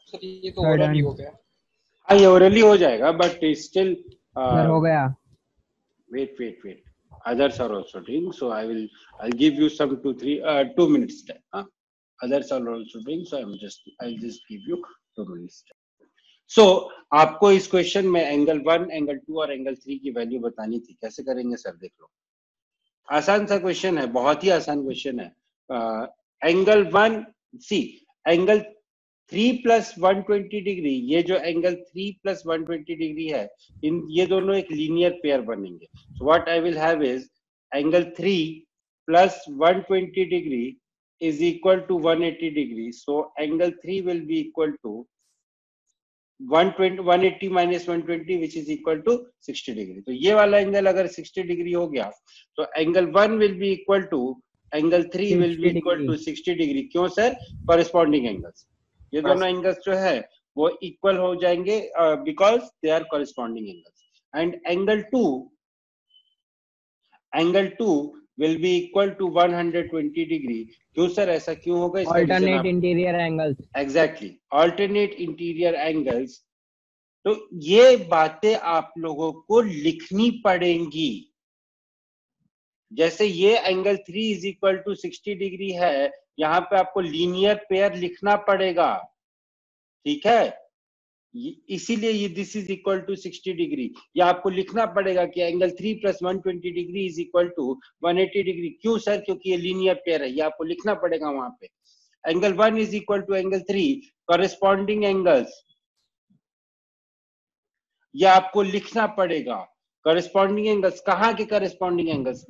Sir ये तो orally हो गया। हाँ ये ओरली हो जाएगा बट स्टिल हो गया। wait others are also doing, so I'll give you some 2 minutes time. Others are also doing, so I'll just give you 2 minutes time. So आपको इस क्वेश्चन में एंगल 1, एंगल 2 और एंगल 3 की value बतानी थी। कैसे करेंगे सर? देख लो, आसान सा क्वेश्चन है, बहुत ही आसान क्वेश्चन है। एंगल 1 सी एंगल 3 + 120 डिग्री, ये जो एंगल 3 + 120 डिग्री है, ये दोनों एक लीनियर पेयर बनेंगे। So what I will have is angle 3 + 120 degree is equal to 180 degree. So angle 3 will be equal to 180 - 120 which is equal to 60 degree. तो ये वाला एंगल अगर 60 डिग्री हो गया तो angle 1 will be equal to angle 3 will be equal to 60 degree. क्यों sir? Corresponding angles, ये दोनों एंगल्स जो है वो इक्वल हो जाएंगे because they are corresponding angles. And angle 2 will be equal to 120 degree. क्यों सर? ऐसा क्यों होगा? Alternate interior angles. Exactly, alternate interior angles. तो ये बातें आप लोगों को लिखनी पड़ेंगी। जैसे ये angle 3 is equal to 60 degree है, यहाँ पे आपको लीनियर पेयर लिखना पड़ेगा, ठीक है? इसीलिए ये this is equal to 60 degree, या आपको लिखना पड़ेगा कि angle 3 + 120 degree is equal to 180 degree. क्यों सर? क्योंकि ये लीनियर पेयर है, ये आपको लिखना पड़ेगा वहां पे। Angle 1 is equal to angle 3, corresponding angles, ये आपको लिखना पड़ेगा। कॉरेस्पॉन्डिंग एंगल्स कहाँ के? Corresponding angles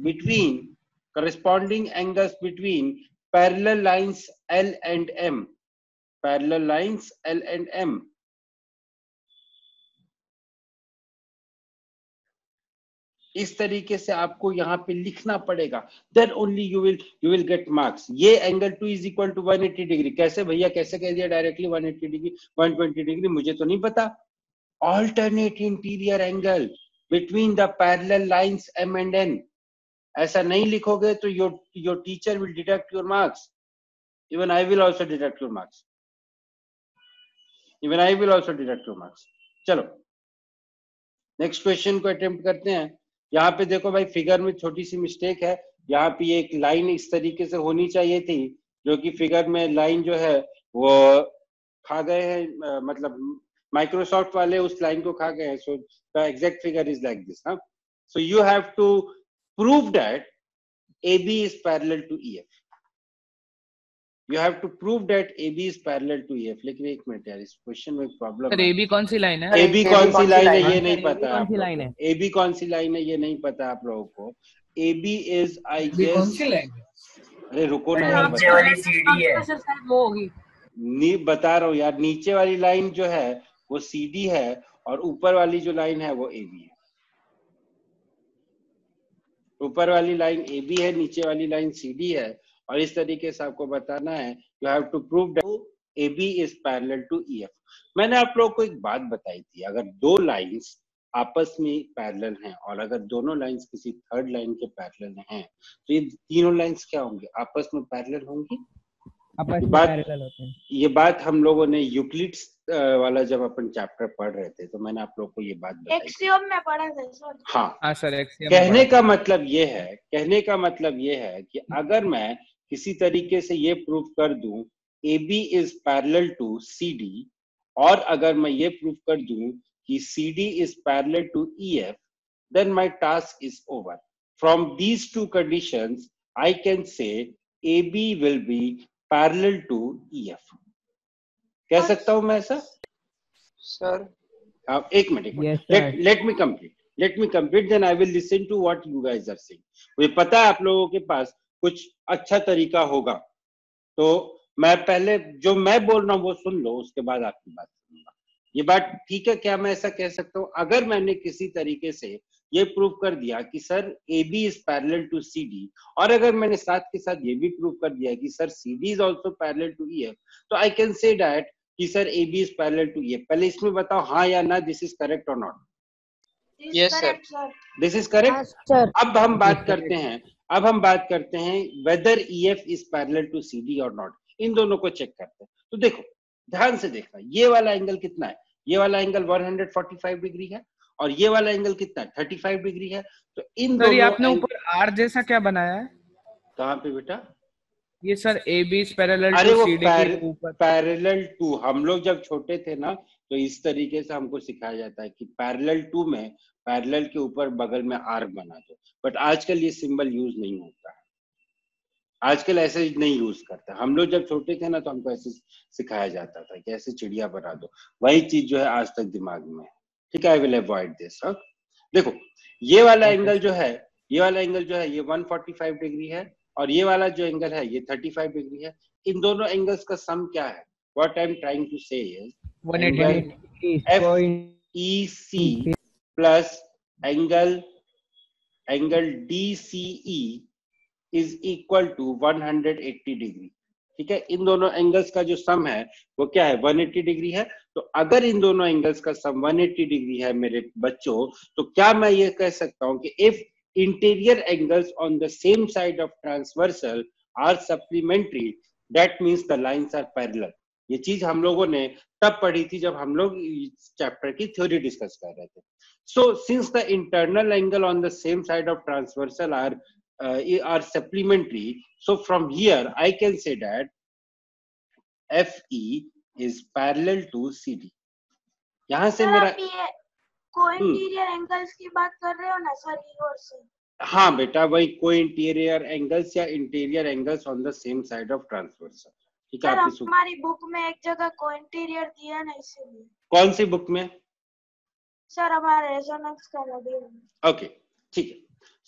between parallel lines L and M, parallel lines L and M। इस तरीके से आपको यहाँ पे लिखना पड़ेगा, then only you will get marks. ये angle 2 is equal to 180 degree. कैसे भैया, कैसे कह दिया डायरेक्टली 180 डिग्री 120 डिग्री? मुझे तो नहीं पता। alternate interior angle between the parallel lines M and N। ऐसा नहीं लिखोगे तो your teacher will deduct your marks, even I will also deduct your marks, चलो नेक्स्ट क्वेश्चन को अटेम्प्ट करते हैं। यहाँ पे देखो भाई, फिगर में छोटी सी मिस्टेक है। यहाँ पे एक लाइन इस तरीके से होनी चाहिए थी, जो कि फिगर में लाइन जो है वो खा गए हैं, मतलब माइक्रोसॉफ्ट वाले उस लाइन को खा गए हैं। So the exact figure is like this. So you have to prove that AB is parallel to EF। You have to prove that AB is parallel to EF। लेकिन एक मिनट यार, इस क्वेश्चन में problem है। AB कौन सी line है? AB कौन सी line है ये नहीं पता। कौन सी लाइन है? AB कौन सी लाइन है ये नहीं पता आप लोगों को। AB is I guess, कौन सी लाइन है? अरे रुको ना यार, नीचे वाली CD है। वो होगी। नहीं बता रहा हूँ यार, नीचे वाली लाइन जो है वो CD है और ऊपर वाली जो लाइन है वो AB है। ऊपर वाली लाइन AB है, नीचे वाली लाइन CD है, और इस तरीके से आपको बताना है you have to prove that AB is parallel to EF। मैंने आप लोगों को एक बात बताई थी, अगर दो लाइंस आपस में पैरेलल हैं और अगर दोनों लाइंस किसी थर्ड लाइन के पैरेलल हैं तो ये तीनों लाइंस क्या होंगी? आपस में पैरेलल होंगी। ये बात हम लोगों ने यूक्लिड्स वाला जब अपन चैप्टर पढ़ रहे थे तो मैंने आप लोगों को ये बात बताई। एक्सियम में पढ़ा था सर। हाँ सर, एक्सियम। कहने का मतलब ये है कि अगर मैं किसी तरीके से ये प्रूव कर दूं AB is parallel to CD, और अगर मैं ये प्रूव कर दूं कि CD is parallel to EF, then my task is over. From these two conditions, I can say AB will be parallel to EF। कह सकता हूं मैं ऐसा? सर एक minute, let me complete, then I will listen to what you guys are saying। मुझे पता है आप लोगों के पास कुछ अच्छा तरीका होगा, तो मैं पहले जो मैं बोल रहा हूँ वो सुन लो, उसके बाद आपकी बात सुनूंगा। ये बात ठीक है क्या? मैं ऐसा कह सकता हूँ, अगर मैंने किसी तरीके से ये प्रूव कर दिया कि sir AB is parallel to CD, और अगर मैंने साथ के साथ ये भी प्रूव कर दिया कि sir CD is also parallel to EF, तो आई कैन से दैट कि sir AB is parallel to EF। पहले इसमें बताओ हाँ या ना, दिस इज करेक्ट और not? This Yes, is sir. correct, sir. This is correct. Sir अब हम बात करते हैं, whether EF is parallel to CD और नॉट. इन दोनों को चेक करते हैं. तो देखो, ध्यान से देखना, ये वाला एंगल कितना है? ये वाला एंगल 145 डिग्री है और ये वाला एंगल कितना है? 35 डिग्री है. तो इन सर ये दोनों आपने ऊपर आर जैसा क्या बनाया है? कहाँ पे बेटा? ये सर ए बी पैरेलल अरे टू वो सीडी के ऊपर. पैरेलल टू, हम लोग जब छोटे थे ना तो इस तरीके से हमको सिखाया जाता है कि पैरेलल टू में पैरेलल के ऊपर बगल में आर्क बना दो. बट आजकल ये सिंबल यूज नहीं होता है, आजकल ऐसे नहीं यूज करता. हम लोग जब छोटे थे ना तो हमको ऐसे सिखाया जाता था कि ऐसे चिड़िया बना दो. वही चीज जो है आज तक दिमाग में है. ठीक है, आई विल अवॉइड दिस. देखो, ये वाला एंगल जो है, ये 145 डिग्री है और ये वाला जो एंगल है ये 35 डिग्री है. इन दोनों एंगल्स का सम क्या है? What I am trying to say is 180. FEC plus angle DCE is equal to 180 degree. ठीक है, इन दोनों एंगल्स का जो सम है वो क्या है? 180 डिग्री है. तो अगर इन दोनों एंगल्स का सम 180 डिग्री है मेरे बच्चों, तो क्या मैं ये कह सकता हूं कि if interior angles on the same side of transversal are supplementary, that means the lines are parallel. ये चीज हम लोगों ने तब पढ़ी थी जब हम लोग चैप्टर की थ्योरी डिस्कस कर रहे थे. So since the internal angle on the same side of transversal are supplementary, so from here I can say that FE is parallel to CD. यहां से सर मेरा, आप ये को-इंटीरियर एंगल्स की बात कर रहे हो ना सर, ई और से? हाँ बेटा, वही को इंटीरियर एंगल्स या interior angles on the same side of transversal. ठीक है, सर आपकी हमारी बुक में एक जगह को-इंटीरियर दिया ना, इसीलिए. कौन सी बुक में? सर हमारे रेजोनेंस का मॉड्यूल. ओके, ठीक है.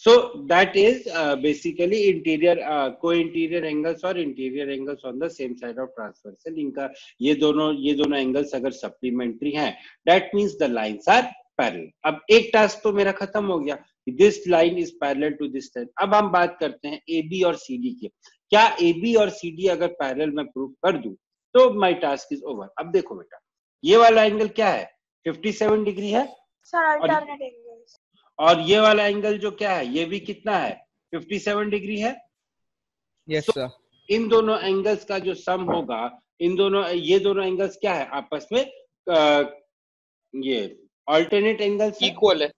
So that is basically interior co-interior angles or interior angles on the same side of transversal. इनका ये दोनों एंगल्स अगर सप्लीमेंट्री हैं, that means the lines are parallel. अब एक टास्क तो मेरा खत्म हो गया, this line is parallel to this line. अब हम बात करते हैं AB और CD की. क्या AB और CD अगर पैरेलल में प्रूव कर दूं तो my task is over. अब देखो बेटा, ये वाला एंगल क्या है? 57 डिग्री है. Sir alternate angles. और ये वाला एंगल जो क्या है, ये भी कितना है? 57 डिग्री है. Yes sir. इन दोनों एंगल्स का जो सम होगा, ये दोनों एंगल्स क्या है आपस में? ये ऑल्टरनेट एंगल्स इक्वल है.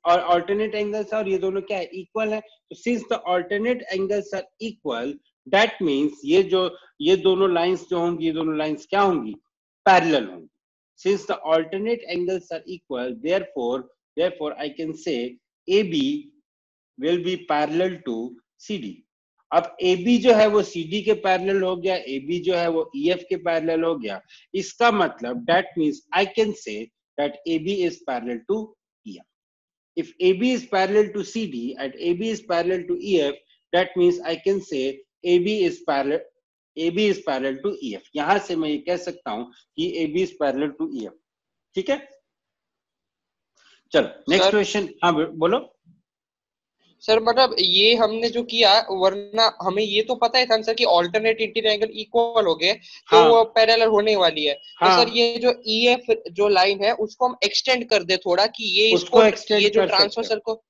और ऑल्टरनेट एंगल्स और ये दोनों क्या है? इक्वल है. तो since the alternate angles are equal, that means ये दोनों लाइंस जो होंगी, ये दोनों लाइंस क्या होंगी? पैरेलल होंगी. Since the alternate angles are equal, therefore I can say AB will be parallel to CD. अब AB जो है वो CD के पैरेलल हो गया, AB जो है वो EF के पैरेलल हो गया. इसका मतलब that means I can say that AB is parallel to EF. If AB is parallel to CD and AB is parallel to EF, that means I can say AB is parallel to EF. यहां से मैं ये कह सकता हूं कि AB is parallel to EF. ठीक है, चलो नेक्स्ट क्वेश्चन. हाँ बोलो सर. मतलब ये हमने जो किया, वरना हमें ये तो पता है था सर कि ऑल्टरनेट इंटीरियर एंगल इक्वल हो गए तो हाँ. वो पैरेलल होने वाली है. हाँ. तो सर ये जो EF जो लाइन है उसको हम एक्सटेंड कर दे थोड़ा, कि ये उसको इसको ये जो ट्रांसवर्सल को,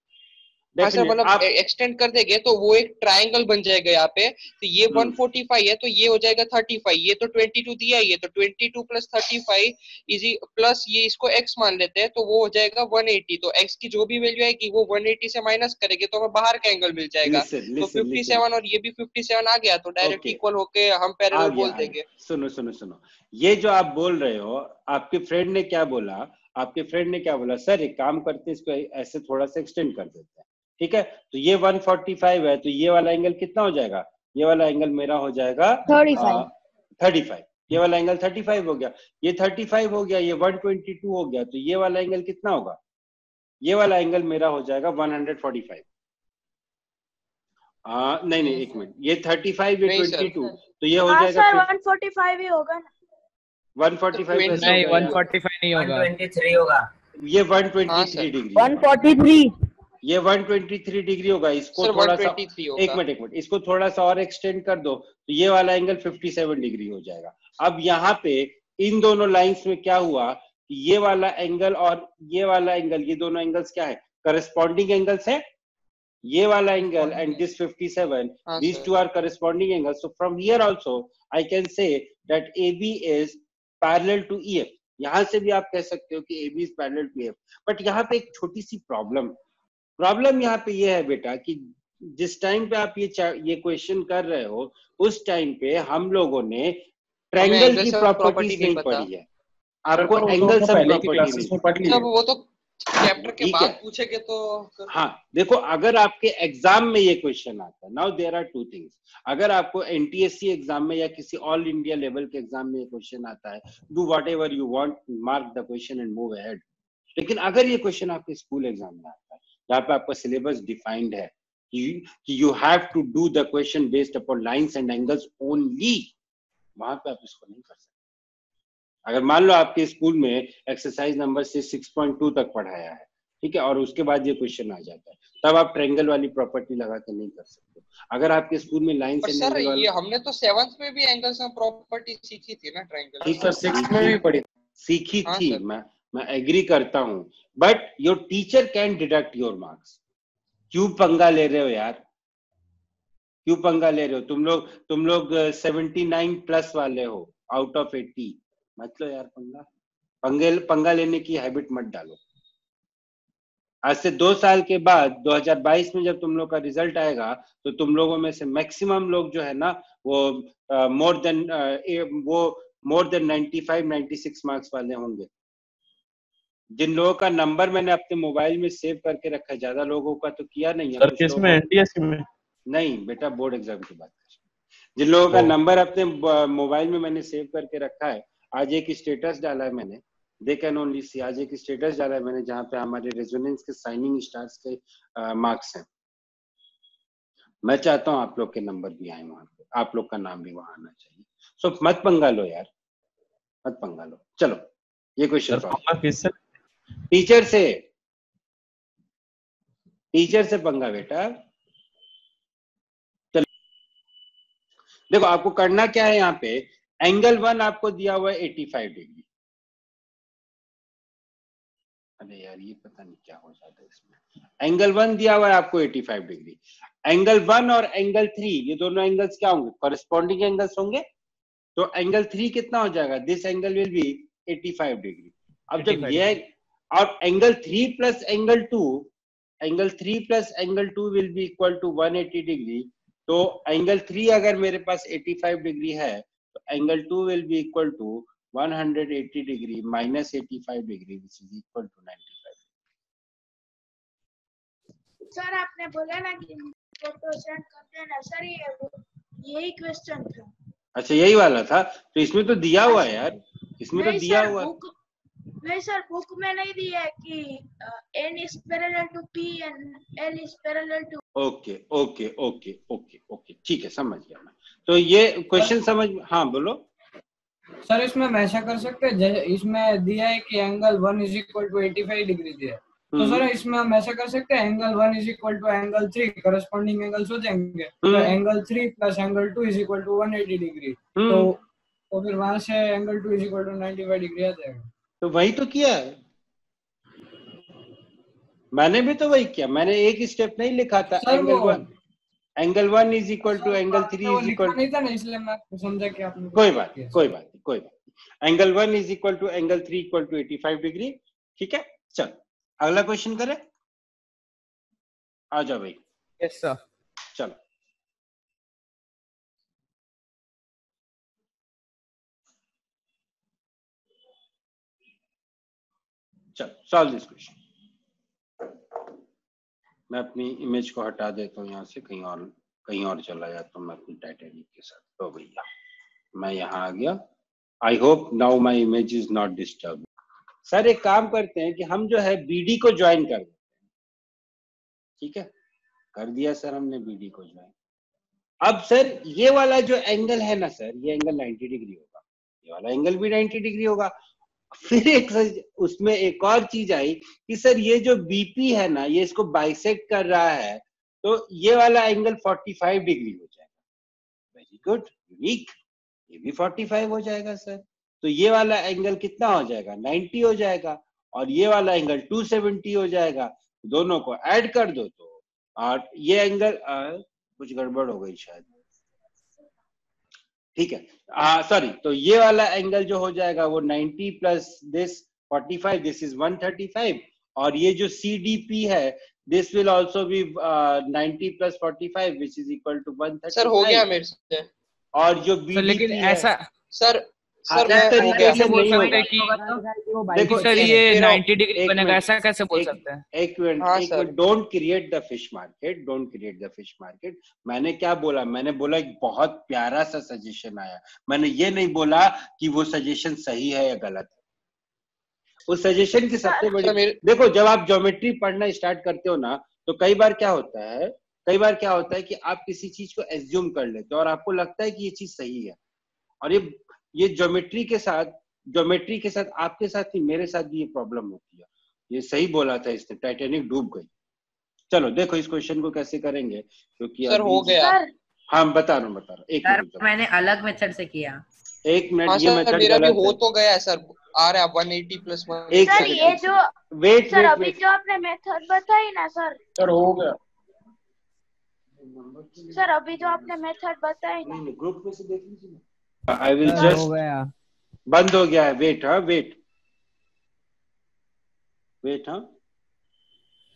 हाँ सर, मतलब एक्सटेंड कर देंगे तो वो एक ट्रायंगल बन जाएगा यहाँ पे. तो ये 145 है तो ये हो जाएगा 35. ये तो 22 दिया ही है, तो 22 प्लस 35 इजी प्लस ये इसको x मान लेते हैं तो वो हो जाएगा 180. तो x की जो भी वैल्यू आएगी वो 180 से माइनस करेंगे तो हमें बाहर का एंगल मिल जाएगा. तो 57 और ये भी 57 आ गया तो डायरेक्ट इक्वल होके हम पैरेलल बोल देंगे. सुनो, ये जो आप बोल रहे हो, आपके फ्रेंड ने क्या बोला? सर एक काम करते हैं, इसको ऐसे थोड़ा सा एक्सटेंड कर देते हैं. ठीक है, तो ये 145 है तो ये वाला एंगल कितना हो जाएगा? ये वाला एंगल मेरा हो जाएगा 35. ये वाला एंगल 35 हो गया, ये 35 हो गया, ये 122 हो गया, तो ये वाला एंगल कितना होगा? ये वाला एंगल मेरा हो जाएगा 145. नहीं एक मिनट, ये 35 ये 22 तो ये हो जाएगा सर 145 ही होगा ना. 145 नहीं 145 नहीं होगा, 123 होगा. ये 123 डिग्री, 143 ये 123 डिग्री होगा. इसको थोड़ा सा एक मिनट इसको थोड़ा सा और एक्सटेंड कर दो तो ये वाला एंगल 57 डिग्री हो जाएगा. अब यहाँ पे इन दोनों लाइंस में क्या हुआ कि ये वाला एंगल और ये वाला एंगल, ये दोनों एंगल्स क्या है, करस्पॉन्डिंग एंगल्स है. ये वाला एंगल एंड दिस 57, हाँ these sir. two are corresponding angles. So from here also I can say that AB is parallel to EF. यहां से भी आप कह सकते हो कि AB is parallel to EF. But यहाँ पे एक छोटी सी प्रॉब्लम यहाँ पे ये है बेटा कि जिस टाइम पे आप ये क्वेश्चन कर रहे हो, उस टाइम पे हम लोगों ने ट्रायंगल की प्रॉपर्टीज नहीं पढ़ी है. आपको एंगल सब प्रॉपर्टी नहीं. जब वो तो चैप्टर के बाद पूछेंगे तो. हाँ देखो, अगर आपके एग्जाम में ये क्वेश्चन आता है, now there are two things. अगर आपको एनटीएससी एग्जाम में या किसी ऑल इंडिया लेवल के एग्जाम में ये क्वेश्चन आता है, do whatever you want, mark the question and move ahead. लेकिन अगर ये क्वेश्चन आपके स्कूल एग्जाम में आता है, जहाँ पे आपका सिलेबस डिफाइंड है कि you have to do the question based upon lines and angles only, वहां पे आप इसको नहीं कर सकते. अगर मान लो आपके स्कूल में एक्सरसाइज नंबर से 6.2 तक पढ़ाया है, ठीक है, और उसके बाद ये क्वेश्चन आ जाता है, तब आप ट्रायंगल वाली प्रॉपर्टी लगा के नहीं कर सकते. अगर आपके स्कूल में लाइन से सर ये हमने तो 7th में भी एंगल्स में प्रॉपर्टी सीखी थी ना, ट्रायंगल. सर 6th में भी पढ़ी, सीखी थी. मैं एग्री करता हूं, but your teacher can deduct your marks. क्यों पंगा ले रहे हो यार, क्यों पंगा ले रहे हो? तुम लोग 79 प्लस वाले हो आउट ऑफ 80. मतलब यार पंगा लेने की हैबिट मत डालो. आज से 2 साल के बाद 2022 में जब तुम लोग का रिजल्ट आएगा, तो तुम लोगों में से मैक्सिमम लोग जो है ना, वो मोर देन 95-96 मार्क्स वाले होंगे. जिन लोगों का नंबर मैंने अपने मोबाइल में सेव करके रखा है, ज्यादा लोगों का तो किया नहीं है. सर किसमें, एनटीएससी में? नहीं बेटा, बोर्ड एग्जाम की बात कर. जिन लोगों का नंबर अपने मोबाइल में मैंने सेव करके रखा है, आज एक स्टेटस डाला है मैंने, दे कैन ओनली सी. आज एक स्टेटस डाला है मैंने जहां पे हमारे रेजोनेंस के साइनिंग स्टार्स के मार्क्स हैं. मैं चाहता हूं आप लोग के नंबर भी आए वहां पे, आप लोग का नाम भी वहां आना चाहिए. सो मत पंगा लो यार, मत पंगा लो. चलो ये क्वेश्चन टीचर से पंगा बेटा. चलो देखो, आपको करना क्या है. यहाँ पे एंगल 1 आपको दिया हुआ है 85 डिग्री. अरे यार ये पता नहीं क्या हो जाता है इसमें. एंगल 1 दिया हुआ है आपको 85 डिग्री. एंगल 1 और एंगल 3, ये दोनों एंगल्स क्या होंगे, कॉरेस्पॉन्डिंग एंगल्स होंगे. तो एंगल 3 कितना हो जाएगा, this angle will be 85 degree. अब जब ये और angle 3 plus angle 2 will be equal to 180 degree. तो एंगल 3 अगर मेरे पास 85 डिग्री है, तो angle 2 will be equal to 180 degree minus 85 degree, which is equal to 95. Sir आपने बोला ना कि फोटो सेंड कर देना. सर यही क्वेश्चन था. अच्छा यही वाला था, तो इसमें तो दिया हुआ है यार, इसमें तो दिया हुआ है. नहीं सर, बुक में नहीं दिया है कि n is parallel to p and l is parallel to. Okay ठीक है, समझ गया मैं. तो ये क्वेश्चन समझ. हाँ बोलो सर. इसमें हम ऐसा कर सकते हैं, इसमें दिया है कि angle 1 is equal to 85 degree दिया है, तो सर इसमें हम ऐसा कर सकते हैं, angle 1 is equal to angle 3, corresponding angles हो जाएंगे. तो angle 3 plus angle 2 is equal to 180 degree. तो फिर वहां से angle 2 is equal to 95 degree आ जाएगा. तो वही तो किया है, मैंने भी तो वही किया. मैंने एक स्टेप नहीं लिखा था. Angle 1 is equal to angle 3 is equal नहीं था ना, इसलिए मैं समझा कि आपने कोई बात. Angle 1 is equal to angle 3 equal to 85 degree. ठीक है, चल अगला क्वेश्चन करें. आ जाओ भाई. Yes sir. चलो सॉल्व दिस क्वेश्चन. मैं अपनी इमेज को हटा देता हूँ यहाँ से, कहीं और चला जाता हूँ मैं अपनी टाइटैनिक के साथ. तो भैया मैं यहाँ आ गया. I hope now my image is not disturb. Sir एक काम करते हैं कि हम जो है बीडी को ज्वाइन कर देते हैं. ठीक है, कर दिया सर हमने बीडी को ज्वाइन. अब सर ये वाला जो एंगल है ना सर, ये एंगल 90 डिग्री होगा, ये वाला एंगल भी 90 डिग्री होगा. फिर उसमें एक और चीज आई कि सर ये जो बीपी है ना, ये इसको बाइसेक्ट कर रहा है, तो ये वाला एंगल 45 डिग्री हो जाएगा. Very good, unique. ये भी 45 हो जाएगा सर. तो ये वाला एंगल कितना हो जाएगा, 90 हो जाएगा, और ये वाला एंगल 270 हो जाएगा। दोनों को ऐड कर दो तो, और ये एंगल कुछ गड़बड़ हो गई शायद, ठीक है, सॉरी, तो ये वाला एंगल जो हो जाएगा वो 90 प्लस दिस 45, दिस इज 135, और ये जो CDP है this will also be 90 plus 45 which is equal to 135। Sir हो गया मेरे से। और जो सर BDP लेकिन है, ऐसा सर हाँ, मैं इस तरीके से बोल नहीं सकते होगा। हैं कि देखो सर ये मेरा- 90 डिग्री एक बनेगा, मिनट, ऐसा कैसे बोल सकते हैं? एक मिनट, हाँ, एक sir. Minute, don't create the fish market, don't create the fish market. मैंने क्या बोला, मैंने बोला एक बहुत प्यारा सा सजेशन आया, मैंने ये नहीं बोला कि वो सजेशन सही है या गलत है। उस सजेशन की सबसे बड़ी, देखो जब आप ज्योमेट्री पढ़ना स्टार्ट करते हो ना, तो कई बार क्या होता है कि आप किसी चीज को एज्यूम कर लेते हो और आपको लगता है कि ये चीज सही है, और ये ज्योमेट्री के साथ आपके साथ ही मेरे साथ भी ये प्रॉब्लम होती है। ये सही बोला था इसने, टाइटैनिक डूब गई। चलो देखो इस क्वेश्चन को कैसे करेंगे, क्योंकि सर हो गया। सर हाँ बता रहा हूँ, एक सर मिनट, मैंने अलग मेथड से किया। एक मिनट, हाँ ये सर मेथड मेरा भी गलत हो है। तो गया है सर, आ रहा है 180 प्लस एक सर सेकंड, ये जो वेट सर वेट अभी वेट, जो आपने मेथड बताई ना सर, सर हो गया, सर अभी जो आपने मेथड बताई ना, नहीं ग्रुप में से देख लीजिए ना। आई विल सर हो जस्ट, गया। बंद हो गया है, वेट, हाँ वेट, हाँ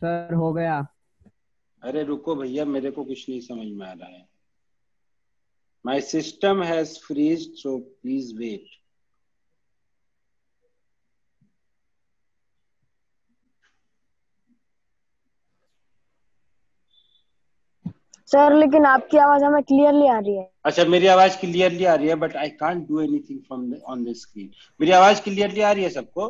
सर हो गया। अरे रुको भैया, मेरे को कुछ नहीं समझ में आ रहा है। My system has freezed, so please wait. Sir लेकिन आपकी आवाज हमें क्लियरली आ रही है। अच्छा मेरी आवाज क्लियरली आ रही है, but I can't do anything from on the screen. मेरी आवाज क्लियरली आ रही है सबको?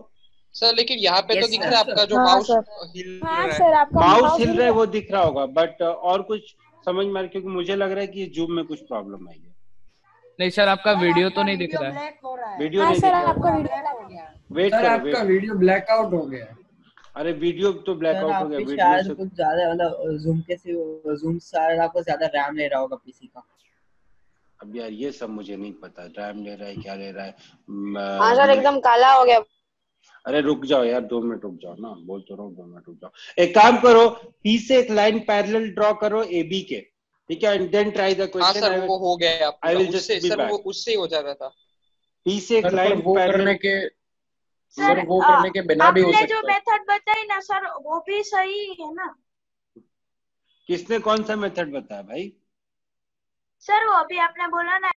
सर लेकिन यहाँ पे तो Yes, दिख sir. रहा है आपका जो हाँ, माउस सर। हिल हाँ रहा है। सर आपका माउस हिल रहा है वो दिख रहा होगा, बट और कुछ समझ में आ रहा, क्योंकि मुझे लग रहा है कि जूम में कुछ प्रॉब्लम आई है। नहीं सर आपका वीडियो तो नहीं दिख रहा है। वीडियो हाँ नहीं सर दिख रहा आपका है, वीडियो हो गया। वेट सर करो, आपका वेट। वीडियो ब्लैकआउट हो गया है। अरे वीडियो तो ब्लैकआउट हो गया, वीडियो शायद से कुछ ज्यादा मतलब जूम शायद आपको ज्यादा रैम ले रहा होगा पीसी का। अब यार ये सब मुझे नहीं पता, रैम ले रहा है क्या ले रहा है। हाँ सर एकदम काला हो गया। अरे रुक जाओ यार, 2 मिनट रुक जाओ ना, बोल तो रहा हूँ 2 मिनट रुक जाओ। एक काम करो, पी से एक लाइन पैरेलल ड्रॉ करो AB के, ठीक है, एंड देन ट्राई द हाँ क्वेश्चन। सर वो हो गया है I will आपका, just उससे be सर back. वो उससे ही हो जा रहा था। पी से एक सर लाइन वो पैरेलल, करने के सर वो करने के बिना भी हो आपने जो सकता है। मेथड बताई ना सर वो भी सही है ना? किसने कौन सा मेथड बताया भाई? सर वो अभी आपने बोला ना।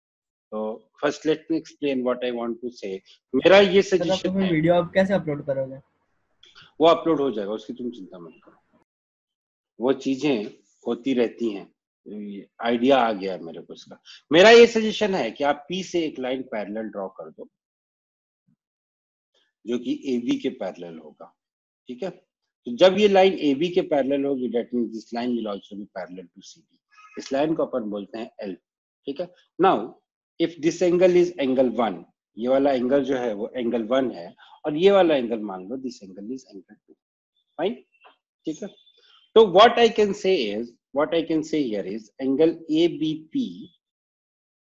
तो first let me explain what I want to say. मेरा ये सर आप सजेशन है, वीडियो आप कैसे अपलोड करोगे? वो अपलोड हो जाएगा, उसकी तुम चिंता मत करो, वो चीजें होती रहती हैं। आइडिया आ गया है मेरे को इसका। मेरा ये सजेशन है कि आप पी से एक लाइन पैरेलल ड्रॉ कर दो जो कि AB के पैरेलल होगा, ठीक है। तो जब ये लाइन AB के पैरेलल होगी, that means this line will also be parallel to CD। इस लाइन को अपन बोलते हैं L, ठीक है। Now if this angle is angle 1, ये वाला एंगल जो है वो एंगल 1 है, और ये वाला एंगल मान लो this angle is angle 2, fine, ठीक है। तो what I can say here is angle ABP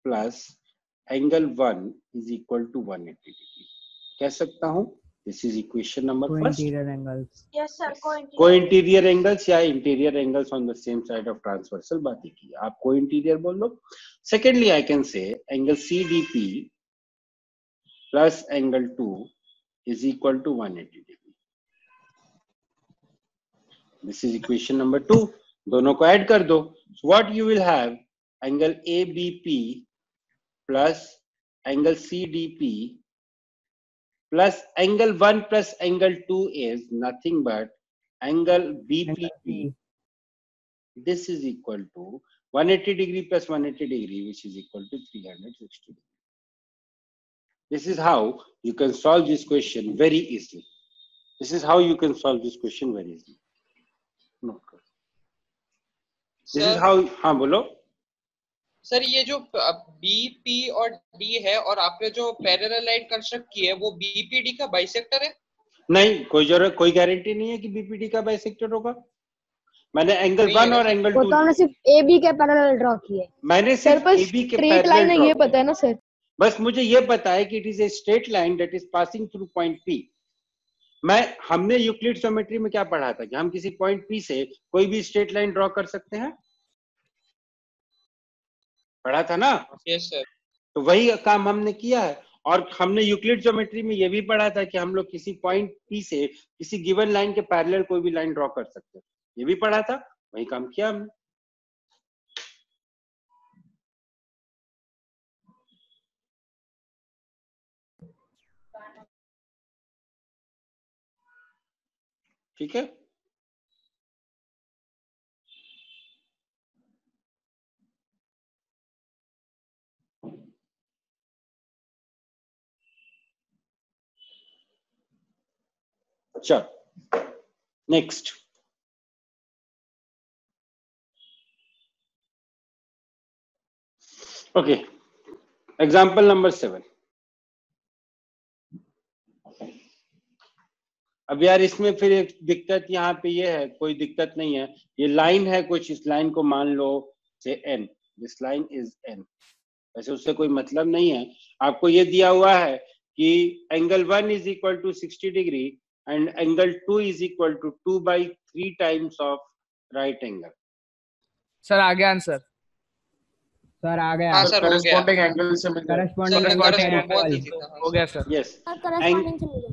plus angle 1 is equal to 180 degree. कह सकता हूँ, this is equation number first. Co-interior angles. Yes sir Co-interior angles या interior angles on the same side of transversal बात ही की, आप co-interior बोल लो। Secondly, I can say angle CDP plus angle 2 is equal to 180 degree. This is equation number 2. दोनों को add कर दो। So what you will have, angle ABP plus angle CDP plus angle 1 plus angle 2 is nothing but angle BPP. This is equal to 180 degree plus 180 degree, which is equal to 360 degree. This is how you can solve this question very easily. This is how you can solve this question very easily. Note करो। This is how, हाँ बोलो। Sir ये जो BP और D है और आपने जो पैरेलल लाइन कंस्ट्रक्ट की है वो BPD का बाइसेक्टर है? नहीं, कोई गारंटी नहीं है कि BPD का बाइसेक्टर होगा। मैंने एंगल 1 और एंगल 2 वो तो हमने सिर्फ AB के पैरेलल ड्रॉ किए। मैंने सिर्फ AB के पैरेलल लाइन है ये पता है ना सर? बस मुझे ये पता है कि it is a straight line that is passing through point P. हमने यूक्लिड ज्योमेट्री में क्या पढ़ा था कि हम किसी पॉइंट पी से कोई भी स्ट्रेट लाइन ड्रॉ कर सकते हैं, पढ़ा था ना? Yes sir. तो वही काम हमने किया है। और हमने यूक्लिड ज्योमेट्री में ये भी पढ़ा था कि हम लोग किसी पॉइंट पी से किसी गिवन लाइन के पैरेलल कोई भी लाइन ड्रॉ कर सकते हैं, ये भी पढ़ा था, वही काम किया हमने। ठीक है, चलो नेक्स्ट। Okay, example number 7। अब यार इसमें फिर एक दिक्कत यहाँ पे ये है, कोई दिक्कत नहीं है, ये लाइन है कुछ, इस लाइन को मान लो से n, this line is n, वैसे उससे कोई मतलब नहीं है। आपको ये दिया हुआ है कि angle 1 is equal to 60 degree and angle 2 is equal to 2/3 times of right angle. Sir आ गया आंसर। सर आ गया। हाँ सर, हो गया। कॉरेस्पॉन्डिंग एंगल से मिल जाएगा। करस्पॉन्डिंग बहुत easy था। हो गया sir. Yes,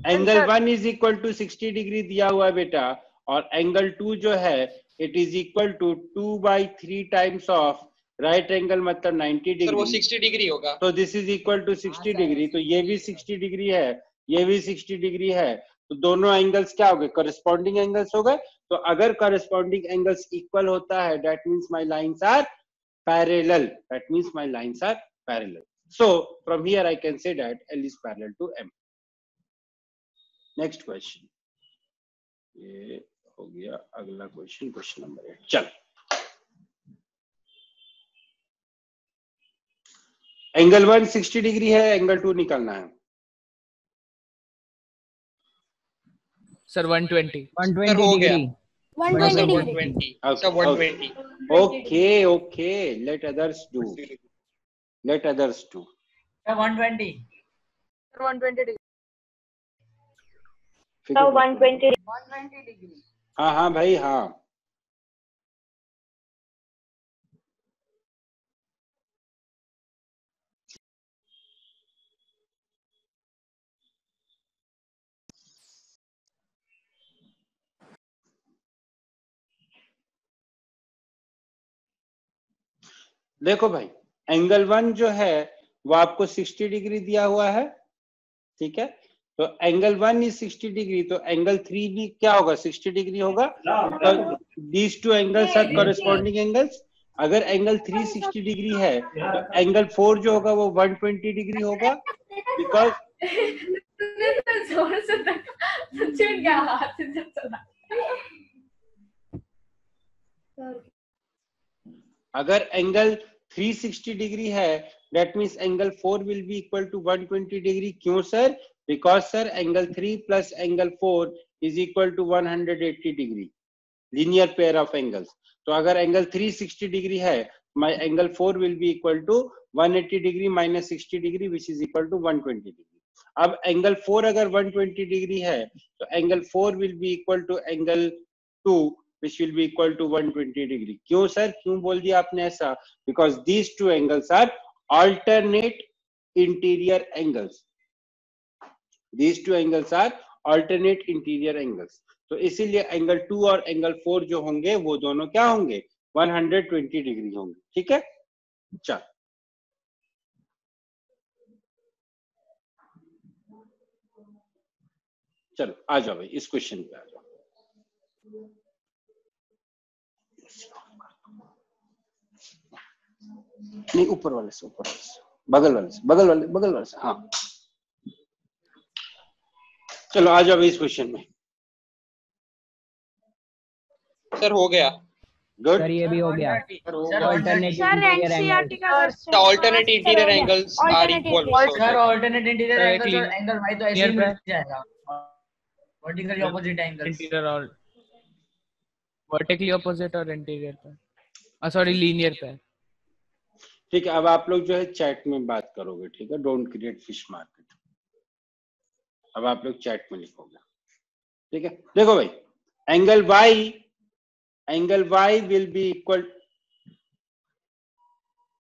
angle 1 is equal to 60 degree दिया हुआ है बेटा, और एंगल 2 जो है it is equal to 2/3 times of right angle, मतलब 90 सर वो डिग्री। 60 डिग्री होगा। तो this is equal to 60 degree, तो ये भी 60 डिग्री है, ये भी 60 डिग्री है, तो दोनों एंगल्स क्या हो गए? करस्पॉन्डिंग एंगल्स हो गए। तो अगर करस्पॉन्डिंग एंगल्स इक्वल होता है, that means my lines are parallel, that means my lines are parallel. So from here I can say that L is parallel to M. Next question. ये हो गया अगला क्वेश्चन, क्वेश्चन नंबर 8। चल, angle 1 60 degree है, angle 2 निकालना है। Sir 120 sir हो गया। Degree. 120 sir degree. 120 sir 120। Okay, okay, let others do. Let others do. 120 120 120 हाँ हाँ भाई हाँ। देखो भाई, एंगल 1 जो है वो आपको 60 डिग्री दिया हुआ है, ठीक है? तो एंगल 1 इज 60 डिग्री, तो एंगल 3 भी क्या होगा? 60 डिग्री होगा। तो these two angles are corresponding angles. अगर एंगल 3 60 डिग्री है तो एंगल 4 जो होगा वो 120 डिग्री होगा, बिकॉज अगर एंगल 360 डिग्री है that means angle 4 will be equal to 120 degree. क्यों sir? Because sir angle 3 plus angle 4 is equal to 180 degree, linear pair of angles. तो अगर एंगल 360 डिग्री है, my angle 4 will be equal to 180 degree minus 60 degree which is equal to 120 degree. अब angle 4 अगर 120 degree है तो angle 4 will be equal to angle 2 which will be equal to 120 degree. क्यों sir, क्यों बोल दिया आपने ऐसा? Because these two angles are alternate interior angles. These two angles are alternate interior angles. तो इसीलिए एंगल 2 और एंगल 4 जो होंगे वो दोनों क्या होंगे? 120 डिग्री होंगे। ठीक है, चल चलो आ जाओ भाई, इस क्वेश्चन पे आ जाओ। नहीं, ऊपर वाले से, ऊपर वाले से, बगल वाले से, बगल वाले से, हाँ। चलो आ जाओ इस क्वेश्चन में। सर हो गया। गुड, सर ये भी हो गया। सर एनसीईआरटी का question. Alternate interior angles are equal. Sir alternate interior Sir, angle और एंगल y तो ऐसे ही near मिल जाएगा, वर्टिकली ऑपोजिट एंगल्स। इंटीरियर और वर्टिकली ऑपोजिट और इंटीरियर पे, सॉरी लीनियर पे। ठीक है, अब आप लोग जो है चैट में बात करोगे, ठीक है, डोंट क्रिएट फिश मार्केट। अब आप लोग चैट में लिखोगे, ठीक है। देखो भाई, angle y will be equal,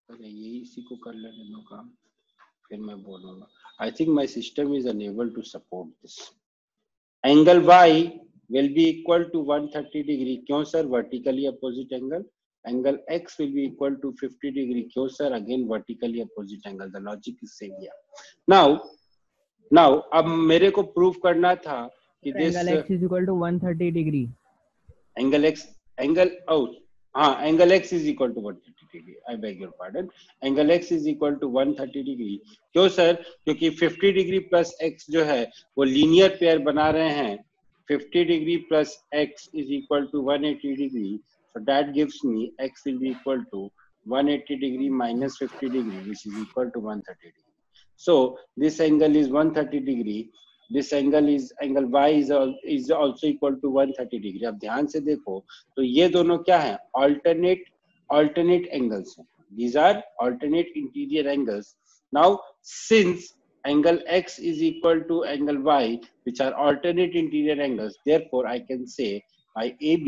अरे ये इसी को कर लेने दो काम, फिर मैं बोलूंगा। I think my system is unable to support this. Angle y will be equal to 130 degree, क्यों sir? Vertically opposite angle. Angle x will be equal to 50 degree, क्यों sir? Again vertically opposite angle. The logic is same here. Now अब मेरे को prove करना था कि this angle x is equal to 130 degree. Angle x is equal to 130 degree. I beg your pardon. Angle x is equal to 130 degree. क्यों sir? क्योंकि 50 degree plus x जो है वो लीनियर पेयर बना रहे हैं। 50 degree plus x is equal to 180 degree. So that gives me x will be equal to 180 degree minus 50 degree, which is equal to 130 degree. So this angle is 130 degree. This angle y is also equal to 130 degree. अब ध्यान से देखो तो ये दोनों क्या है? alternate angles हैं. These are alternate interior angles. Now since angle x is equal to angle y, which are alternate interior angles, therefore I can say my AB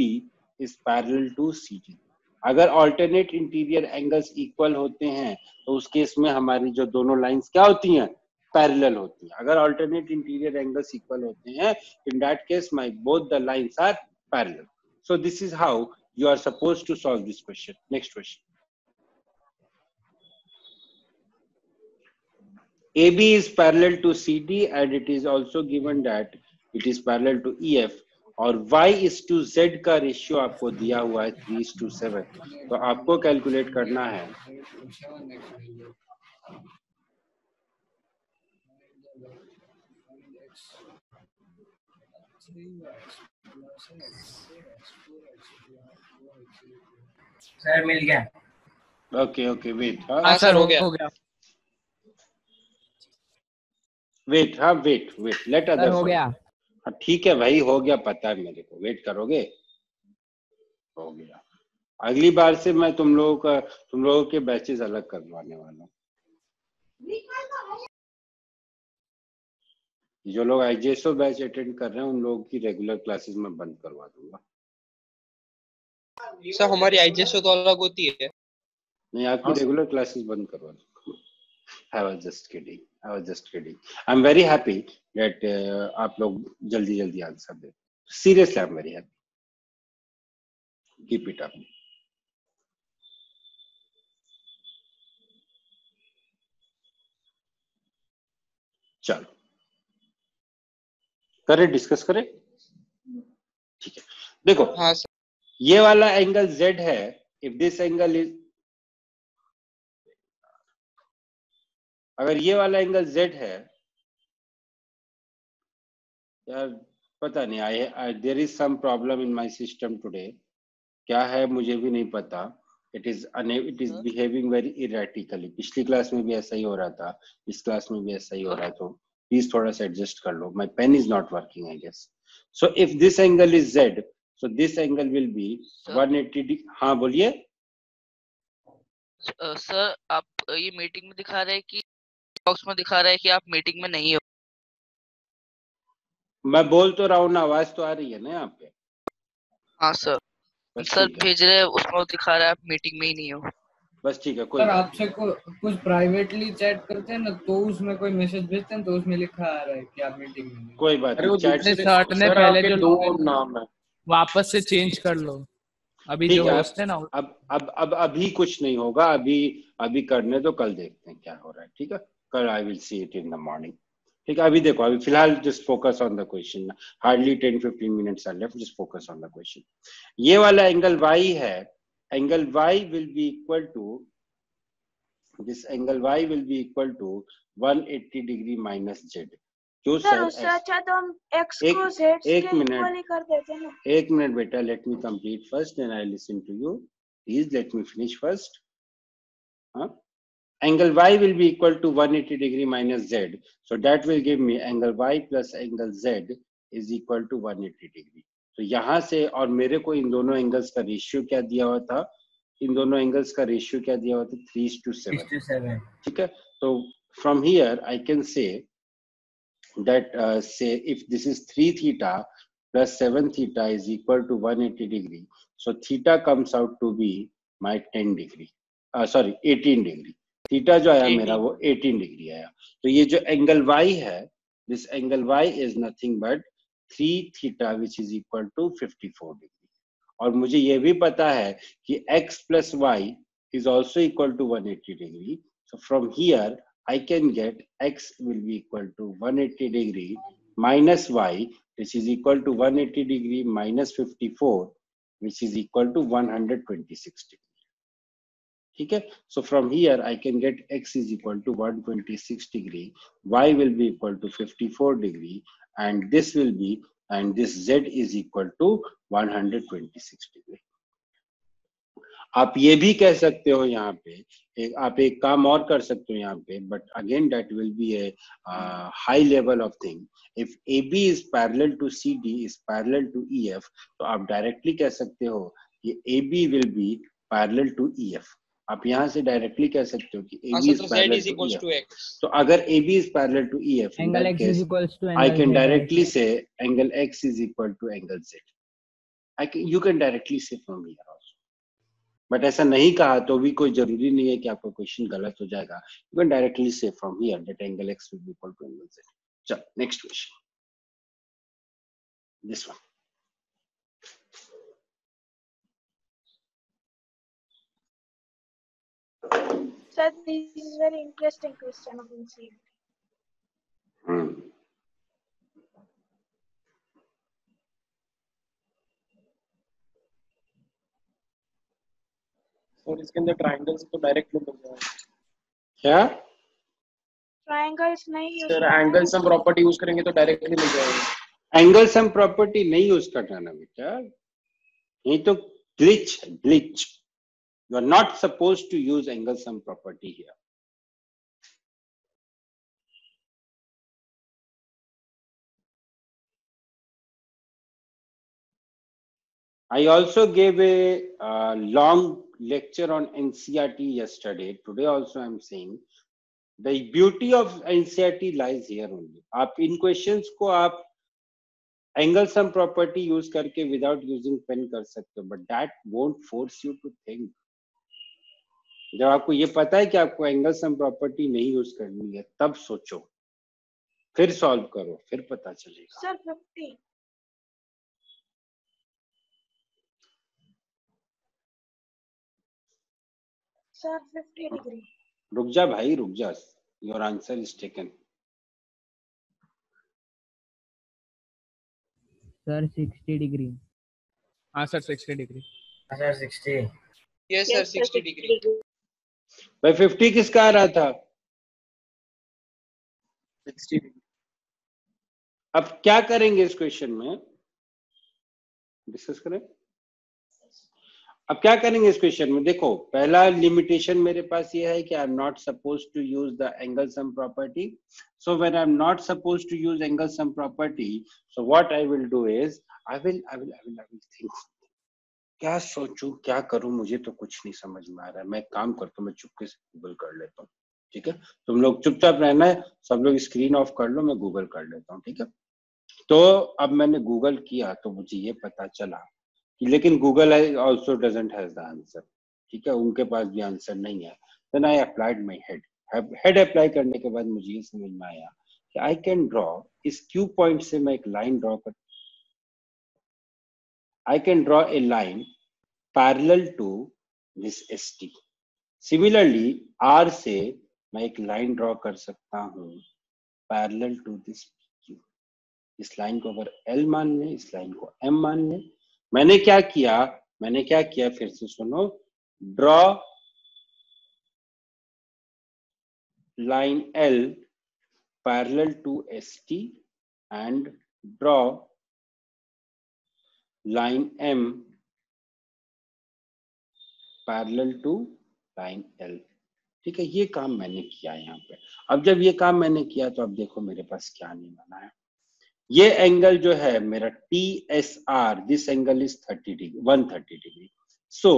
is parallel to CD. अगर alternate interior angles equal होते हैं तो उस case में हमारी जो दोनों lines क्या होती हैं? पैरेलल होती है। अगर alternate interior angles equal होते हैं, in that case my both the lines are parallel. So this is how you are supposed to solve this question. Next question. AB is parallel to CD and it is also given that it is parallel to EF, और y is to z का ratio आपको दिया हुआ है 3:7, तो आपको calculate करना है सर मिल गया। ओके वेट, हाँ सर हो गया वेट लेट अदर हो गया। हाँ ठीक है भाई, हो गया, पता है मेरे को। वेट करोगे? हो गया। अगली बार से मैं तुम लोगों के बैचेस अलग करवाने वाला हूँ। जो लोग आईजेएसओ बैच अटेंड कर रहे हैं उन लोगों की रेगुलर क्लासेस में बंद करवा दूंगा। सर हमारी आईजेएसओ तो अलग होती है। नहीं, आपकी रेगुलर क्लासेस बंद करवा दूंगा। I was just kidding. I'm very happy that आप लोग जल्दी answer they. Seriously, I'm very happy. Keep it up. चलो करें, डिस्कस करें, ठीक है। देखो हाँ सर। ये वाला एंगल Z है। इफ दिस एंगल इज, अगर ये वाला एंगल Z है, यार पता नहीं, I there is some problem in my system today. क्या है मुझे भी नहीं पता। It is behaving very erratically. पिछली क्लास में भी ऐसा ही हो रहा था, इस क्लास में भी ऐसा ही हो रहा है, तो प्लीज थोड़ा सा एडजस्ट कर लो। My pen is not working I guess. So if this angle is Z, so this angle will be 180। हाँ बोलिए सर। आप ये मीटिंग में दिखा रहे हैं कि बॉक्स में दिखा रहा है कि आप मीटिंग में नहीं हो। मैं बोल तो रहा हूँ ना, आवाज तो आ रही है ना यहाँ पे। हाँ सर। सर भेज रहे हैं उसमें दिखा रहा है आप मीटिंग में ही नहीं हो। बस ठीक है। कोई सर आपसे कुछ प्राइवेटली चैट करते हैं ना, तो उसमें कोई मैसेज भेजते हैं तो उसमें लिखा आ रहा है कि आप मीटिंग में। कोई बात नहीं, चैट से सर ने पहले जो दो नाम है वापस से चेंज कर लो। अभी जो होस्ट है ना, अब अभी कुछ नहीं होगा। अभी करने तो कल देखते हैं क्या हो रहा है, ठीक है। कल I will see it in the morning, ठीक है। अभी देखो, अभी फिलहाल just focus on the question. Hardly 10-15 minutes are left, just focus on the question. ये वाला एंगल y है। Angle y will be equal to, this angle y will be equal to 180 degree minus z। क्यों sir? उससे अच्छा तो हम x को z से इक्वल ही कर देते हैं ना। एक मिनट बेटा, let me complete first then I listen to you. Please let me finish first. Angle y will be equal to 180 degree minus z, so that will give me angle y plus angle z is equal to 180 degree. तो यहाँ से, और मेरे को इन दोनों angles का ratio क्या दिया हुआ था? इन दोनों एंगल्स का रेशियो क्या दिया हुआ था 3:7, ठीक है। तो फ्रॉम हियर आई कैन से that say if this is 3 theta plus 7 theta is equal to 180 degree, so theta comes out to be my 10 degree, sorry 18 degree. Theta जो आया मेरा वो 18 डिग्री आया। तो ये जो एंगल y है, this angle y is nothing but 3 theta which is equal to 54 degree. और मुझे ये भी पता है कि x plus y is also equal to 180 degree. So from here I can get x will be equal to 180 degree minus y, which is equal to 180 degree minus 54, which is equal to 126 degree. ठीक है। So from here I can get x is equal to 126 degree, y will be equal to 54 degree, and this will be, and this z is equal to 126 degree. आप ये भी कह सकते हो यहाँ पे, आप एक काम और कर सकते हो यहाँ पे, but again that will be a high level of thing. If AB is parallel to CD is parallel to EF, तो आप डायरेक्टली कह सकते हो कि AB will be parallel to EF। आप यहाँ से डायरेक्टली कह सकते हो कि AB is parallel to EF। तो अगर AB is parallel to EF, in that case I can directly say angle X is equal to angle Z। You can directly से फ्रॉम हियर आल्सो। बट ऐसा नहीं कहा तो भी कोई जरूरी नहीं है कि आपका क्वेश्चन गलत हो जाएगा। यू कैन डायरेक्टली से from here that angle x will be equal to angle z। चलो next question, this one. Sir, this is very interesting question of NCERT. और इसके अंदर ट्रायंगल्स तो डायरेक्ट मिल जाएगा। क्या ट्रायंगल्स नहीं use sir, angle sum property use करेंगे तो डायरेक्टली मिल जाएगा। एंगल सम प्रॉपर्टी नहीं यूज करना ना बेटा, ये तो ग्लिच है, glitch. You are not supposed to use angle sum property here. I also gave a long lecture on NCERT yesterday. Today also I am saying the beauty of NCERT lies here only. आप इन questions को आप angle sum property use करके without using pen कर सकते हो, but that won't force you to think. जब आपको ये पता है कि आपको एंगल सम प्रॉपर्टी नहीं यूज करनी है, तब सोचो, फिर सॉल्व करो, फिर पता चलेगा। Sir 50 sir 50 degree. रुक जा भाई, रुक जा। Your answer is taken. Sir 60 degree. हाँ sir 60 degree. Sir 60। Yes sir 60 degree. भाई 50 किसका आ रहा था? 60 डिग्री। अब क्या करेंगे इस क्वेश्चन में, डिस्कस करें। अब क्या करेंगे इस क्वेश्चन में? देखो, पहला लिमिटेशन मेरे पास ये है कि I am not suppose to use the angle sum property. So when I am not suppose to use angle sum property, so what I will do is I will think. क्या सोचूं, क्या करूं, मुझे तो कुछ नहीं समझ में आ रहा है। मैं काम करता हूं, मैं चुपके से गूगल कर लेता हूँ, ठीक है? तुम लोग चुपचाप रहना है, सब लोग स्क्रीन ऑफ कर लो, मैं गूगल कर लेता हूँ, ठीक है? तो अब मैंने गूगल किया तो मुझे ये पता चला, लेकिन Google also doesn't has the answer, ठीक है? उनके पास भी आंसर नहीं है। Then I applied my head apply करने के बाद मुझे ये समझ में आया कि आई कैन ड्रॉ, इस क्यू पॉइंट से मैं एक लाइन ड्रॉ कर, I can draw a line parallel to this ST। Similarly R से मैं एक लाइन ड्रॉ कर सकता हूँ पैरेलल टू दिस PQ। इस लाइन को अगर L मान लें, इस लाइन को M मान लें। मैंने क्या किया फिर से सुनो। Draw line L parallel to ST and draw line M parallel to line L, ठीक है? ये काम मैंने किया यहाँ पे। अब जब ये काम मैंने किया तो अब देखो मेरे पास क्या नहीं बना है। ये एंगल जो है मेरा TSR, this angle is 130 degree. So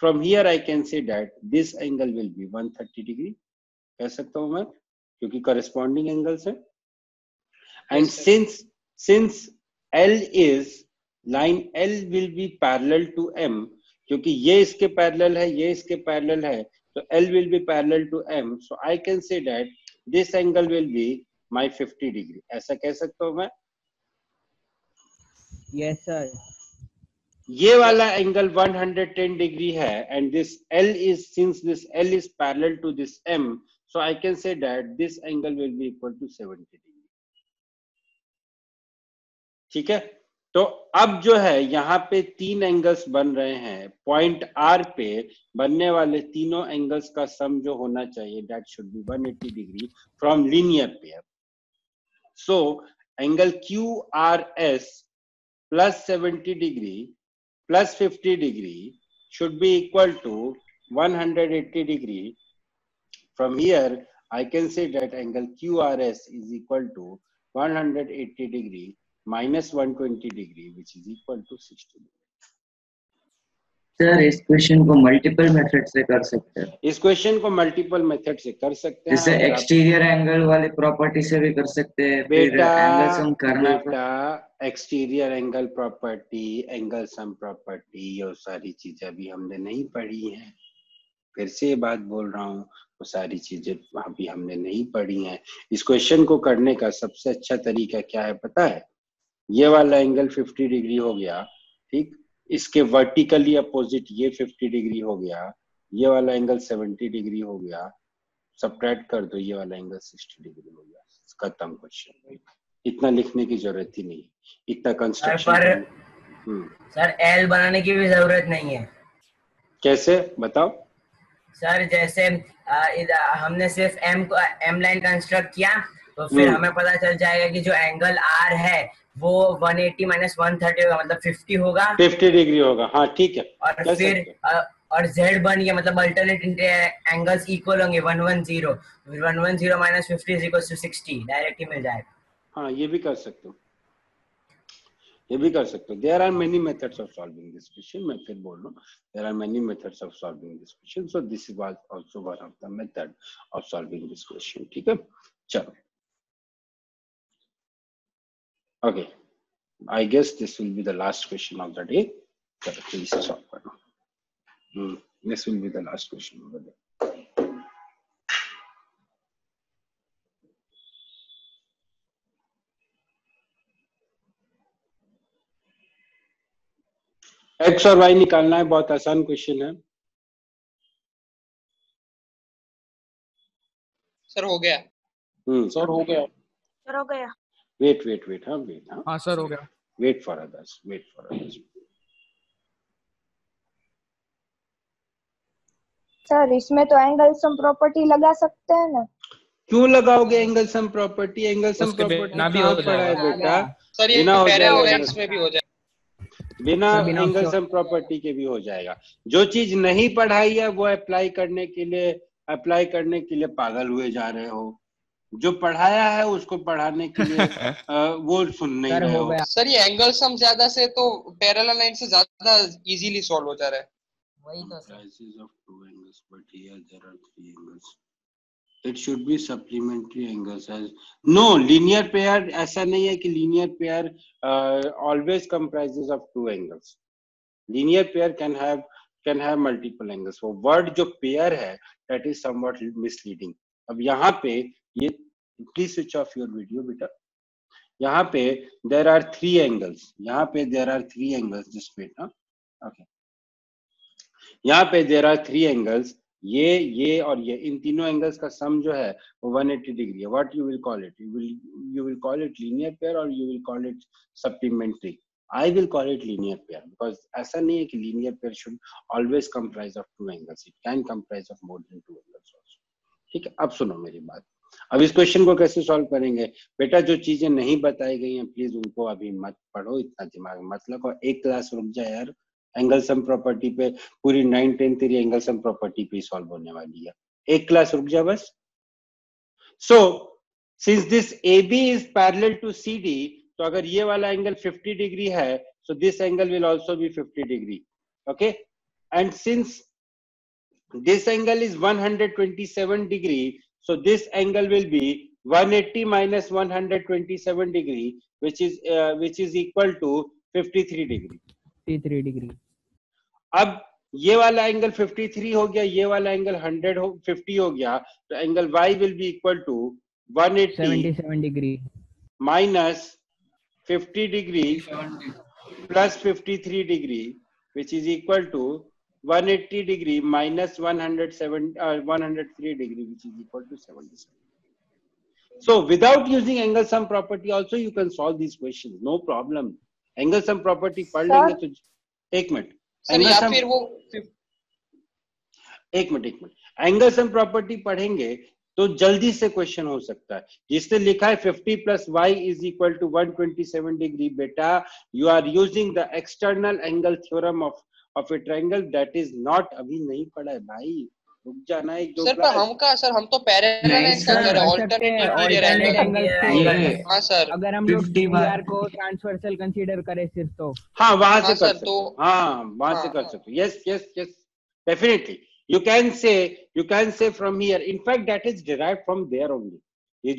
from here I can say that this angle will be 130 degree, कह सकता हूं मैं, क्योंकि corresponding angles है. And since L is line L will be parallel to M, क्योंकि ये इसके parallel है, ये इसके parallel है, so L will be parallel to M, so I can say that this angle will be my 50 degree. ऐसा कह सकता हूं मैं? Yes sir. ये वाला एंगल 110 डिग्री है, and this L is, since this L is parallel to this M, so I can say that this angle will be equal to 70 degree. ठीक है, तो अब जो है यहाँ पे तीन एंगल्स बन रहे हैं, पॉइंट R पे बनने वाले तीनों एंगल्स का सम जो होना चाहिए that should be 180 degree from linear pair. So angle QRS plus 70 degree plus 50 degree should be equal to 180 degree. From here, I can say that angle QRS is equal to 180 degree minus 120 degree, which is equal to 60 degree. Sir इस question को multiple method से कर सकते हैं. इस question को multiple method से कर सकते हैं. जैसे एक्सटीरियर एंगल वाली प्रॉपर्टी से भी कर सकते हैं. बेटा एंगल सम करना, बेटा exterior angle property, angle sum property, ये सारी चीजें अभी हमने नहीं पढ़ी हैं. फिर से बात बोल रहा हूँ, वो सारी चीजें अभी हमने नहीं पढ़ी हैं. इस क्वेश्चन को करने का सबसे अच्छा तरीका क्या है पता है? ये वाला एंगल 50 डिग्री हो गया, ठीक, इसके वर्टिकली अपोजिट ये 50 डिग्री हो गया, ये वाला एंगल 70 डिग्री हो गया, सबट्रैक्ट कर दो, ये वाला एंगल 60 डिग्री हो गया. खत्म क्वेश्चन. इतना लिखने की जरूरत ही नहीं, इतना कंस्ट्रक्शन. सर एल बनाने की भी जरूरत नहीं है. कैसे बताओ सर? जैसे हमने सिर्फ एम लाइन कंस्ट्रक्ट किया, तो फिर हमें पता चल जाएगा कि जो एंगल आर है वो 180 माइनस 130 होगा, मतलब 50 होगा, 50 डिग्री होगा. हाँ ठीक है. और फिर और z बन गया, मतलब अल्टरनेट एंगल्स इक्वल होंगे 110, 110 minus 50 is equal to 60, direct ही मिल जाएगा. हाँ ये भी कर सकते हो, ये भी कर सकते हो. There are many methods of solving this question. मैं फिर बोल रहा हूँ, there are many methods of solving this question, so this was also one of the method of solving this question. ठीक है, चलो. Okay, I guess this will be the last question of the day. चलो please solve करो. This will be the last question of the day. X और Y निकालना है, बहुत आसान क्वेश्चन है. सर हो गया. सर हो गया. सर हो गया. Wait. हाँ सर हो गया. Wait for others. सर इसमें तो एंगल सम प्रॉपर्टी लगा सकते हैं ना? क्यों लगाओगे angle sum property? Angle sum property ना भी हो पड़ा है बेटा. सर ये पैरेलल में भी हो जाएगा, बिना एंगल सम प्रॉपर्टी के भी हो जाएगा. जो चीज नहीं पढ़ाई है वो अप्लाई करने के लिए पागल हुए जा रहे हो. जो पढ़ाया है उसको पढ़ाने के लिए वो सुन नहीं रहे हो. सर ये एंगल सम ज्यादा से तो पैरेलल लाइन से ज्यादा इजीली सॉल्व हो जा रहा है. वही तो sir. of two angles, but here there are three angles. It should be supplementary angles. As no linear pair, ऐसा नहीं है कि linear pair always comprises of two angles. Linear pair can have multiple angles. वो word जो pair है that is somewhat misleading. अब यहाँ पे ये please switch off your video बेटा. यहाँ पे there are three angles. यहाँ पे there are three angles. Just wait, हाँ. Okay. यहाँ पे there are three angles. ये और ये, इन तीनों एंगल्स का सम जो है वो 180 डिग्री है. What you will call it? You will call it linear pair और you will call it supplementary. I will call it linear pair because ऐसा नहीं है कि linear pair should always comprise of two angles. It can comprise of more than two angles also. ठीक है, अब सुनो मेरी बात. अब इस क्वेश्चन को कैसे सॉल्व करेंगे बेटा? जो चीजें नहीं बताई गई हैं प्लीज उनको अभी मत पढ़ो, इतना दिमाग मत लगाओ. एक क्लास रुक जाए यार. एंगल सम प्रॉपर्टी पे पूरी 9-10 तेरी एंगल सम प्रॉपर्टी पे सॉल्व होने वाली है. एक क्लास रुक जा बस. So since this AB is parallel to CD, तो अगर ये वाला एंगल 50 डिग्री है, so this angle will also be 50 degree. Okay, and since this angle is 127 degree, so this angle will be 180 minus 127 degree, which is equal to 53 degree. 53 degree. अब ये वाला angle 53 हो गया, ये वाला एंगल 50 हो गया, तो angle y will be equal to 77 degree minus 50 degree plus 53 degree, which is equal to 180 degree minus 103 degree, which is equal to 77. So without using angle sum property also you can solve these questions, no problem. Angle sum property पढ़ लेंगे तो एक minute angle sum property पढ़ेंगे तो जल्दी से question हो सकता है. जिसने लिखा है 50 plus y is equal to 127 degree, बेटा you are using the external angle theorem of a triangle, that is not, अभी नहीं पढ़ा है भाई, रुक जाना एक दो सर. सर हम तो पैरेलल एंगल कर रहे हैं, अल्टरनेट एंगल. हां सर, अगर हम लोग dr को ट्रांसवर्सल कंसीडर करें सिर्फ तो हाँ वहां से कर सकते हो, हाँ वहां से कर सकते हो. Yes yes yes definitely you can say from here, in fact that is derived from there only. ये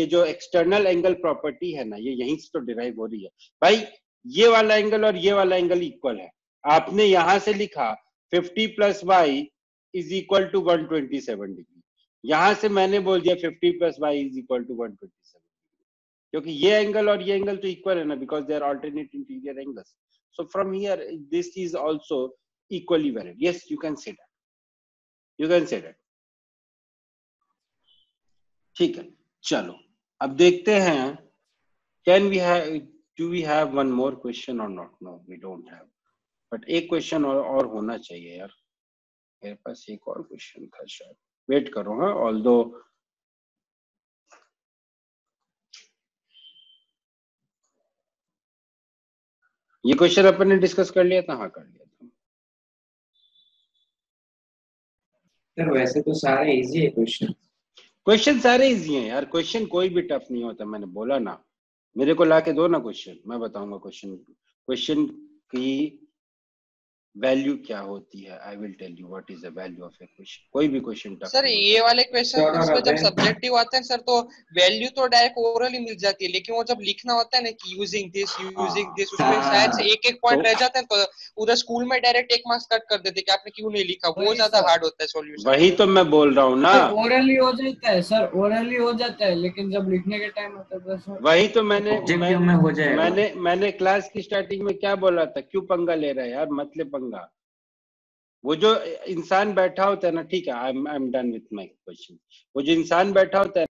जो एक्सटर्नल एंगल प्रॉपर्टी है ना, ये यहीं से तो डिराइव हो रही है भाई. ये वाला एंगल और ये वाला एंगल इक्वल है, आपने यहां से लिखा 50 plus y is equal to 127 degree, यहां से मैंने बोल दिया 50 plus y is equal to 127 degree, क्योंकि ये एंगल और ये एंगल तो इक्वल है ना, because they are alternate interior angles. So from here this is also equally valid. Yes, you can say that. You can say that. ठीक है, चलो अब देखते हैं. Can we have? Do we have one more question or not? No, we don't have. But एक question और होना चाहिए यार. मेरे पास एक और क्वेश्चन था शायद. वेट करो हाँ. Although ये क्वेश्चन अपन ने डिस्कस कर लिया था. हाँ कर लिया था सर. वैसे तो सारे इजी है क्वेश्चन सारे इजी हैं यार. क्वेश्चन कोई भी टफ नहीं होता. मैंने बोला ना, मेरे को लाके दो ना क्वेश्चन, मैं बताऊंगा क्वेश्चन की वैल्यू क्या होती है. I will tell you what is the value of a question. कोई भी क्वेश्चन टफ. सर ये वाले क्वेश्चन में जब सब्जेक्टिव आते हैं सर तो वैल्यू तो डायरेक्ट ओरली मिल जाती है, लेकिन वो जब लिखना होता है ना कि यूजिंग दिस उसमें शायद से एक पॉइंट रह जाते हैं, तो उधर स्कूल में डायरेक्ट एक मार्क्स कट कर देते कि आपने क्यों नहीं लिखा. वो ज्यादा हार्ड होता है सॉल्यूशन. वही तो मैं बोल रहा हूँ ना, ओरली हो जाता है सर, ओरली हो जाता है, लेकिन जब लिखने के टाइम होता है सर. वही तो मैंने क्लास की स्टार्टिंग में क्या बोला था, क्यों पंगा ले रहा है यार, मत ले पंगा. वो जो इंसान बैठा होता है ना, ठीक है, I am done with my question. वो जो इंसान बैठा होता है